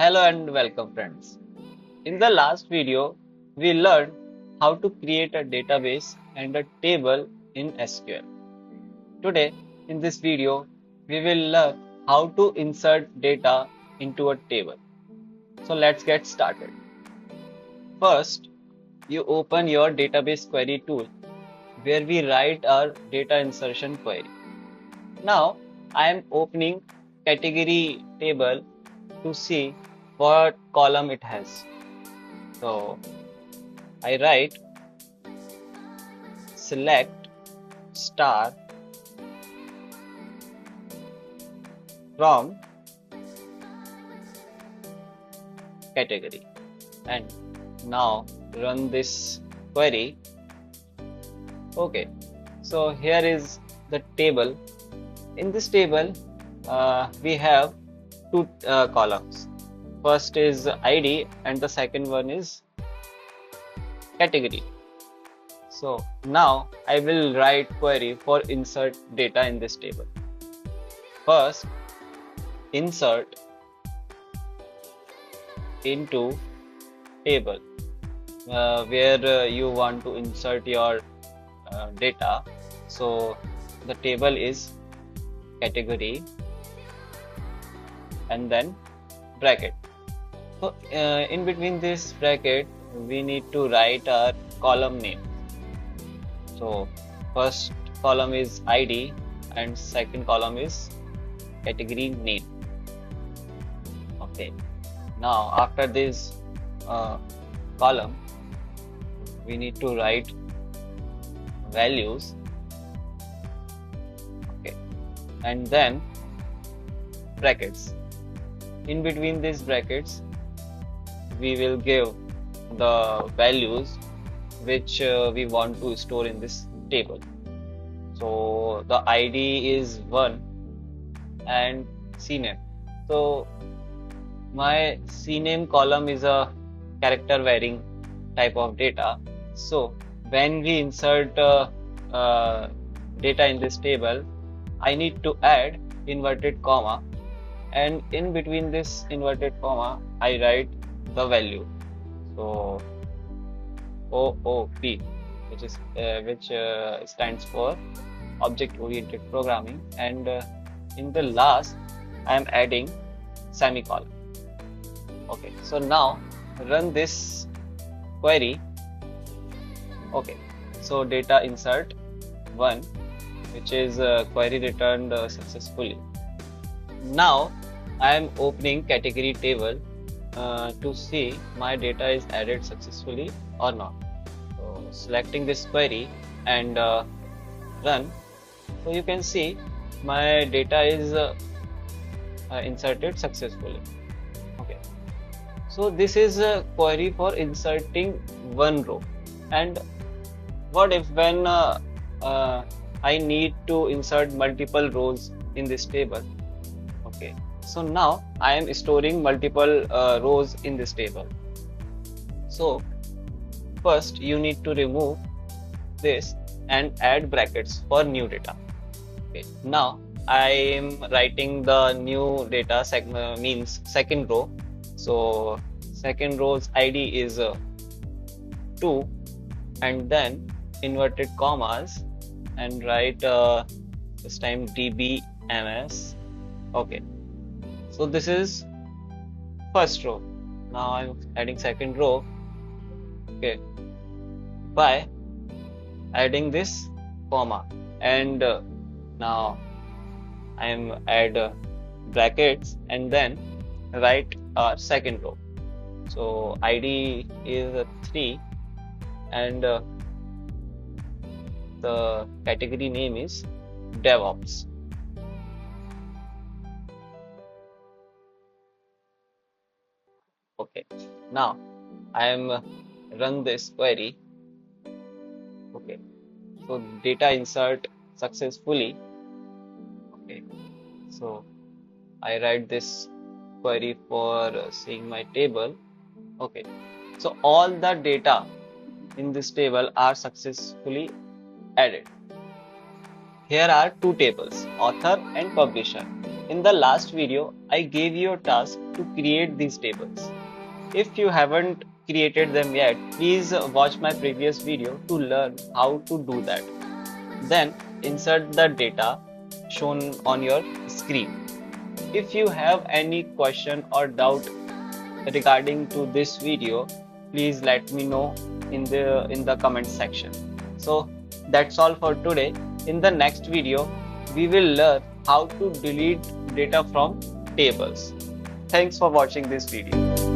Hello and welcome friends. In the last video, we learned how to create a database and a table in SQL. Today, in this video, we will learn how to insert data into a table. So let's get started. First, you open your database query tool where we write our data insertion query. Now, I am opening category table to see what column it has. So I write select star from category and now run this query. Okay, so here is the table. In this table, we have two columns. First is ID and the second one is category. So now I will write query for insert data in this table. First, insert into table where you want to insert your data. So the table is category and then bracket. So in between this bracket we need to write our column name. So first column is ID and second column is category name. Okay, now after this column we need to write values. Okay, and then brackets. In between these brackets we will give the values which we want to store in this table. So the ID is 1 and CNAME. So my CNAME column is a character varying type of data. So when we insert data in this table, I need to add inverted comma, and in between this inverted comma I write the value. So OOP, which stands for object oriented programming, and in the last I am adding semicolon. Okay, so now run this query. Okay, so data insert 1, which is query returned successfully. Now I am opening category table to see my data is added successfully or not. So selecting this query and run. So you can see my data is inserted successfully. Okay, so this is a query for inserting one row. And what if when I need to insert multiple rows in this table? Okay, so now I am storing multiple rows in this table. So first you need to remove this and add brackets for new data. Okay, now I am writing the new data segment means second row. So second row's ID is 2 and then inverted commas and write this time dbms. Okay, so this is first row. Now I'm adding second row. Okay, by adding this comma, and now I am add brackets and then write our second row. So ID is 3 and the category name is DevOps. Okay, now I am run this query. Okay, so data insert successfully. Okay, so I write this query for seeing my table. Okay, so all the data in this table are successfully added. Here are two tables, author and publisher. In the last video, I gave you a task to create these tables. If you haven't created them yet, please watch my previous video to learn how to do that. Then insert the data shown on your screen. If you have any question or doubt regarding to this video, please let me know in the comment section. So that's all for today. In the next video, we will learn how to delete data from tables. Thanks for watching this video.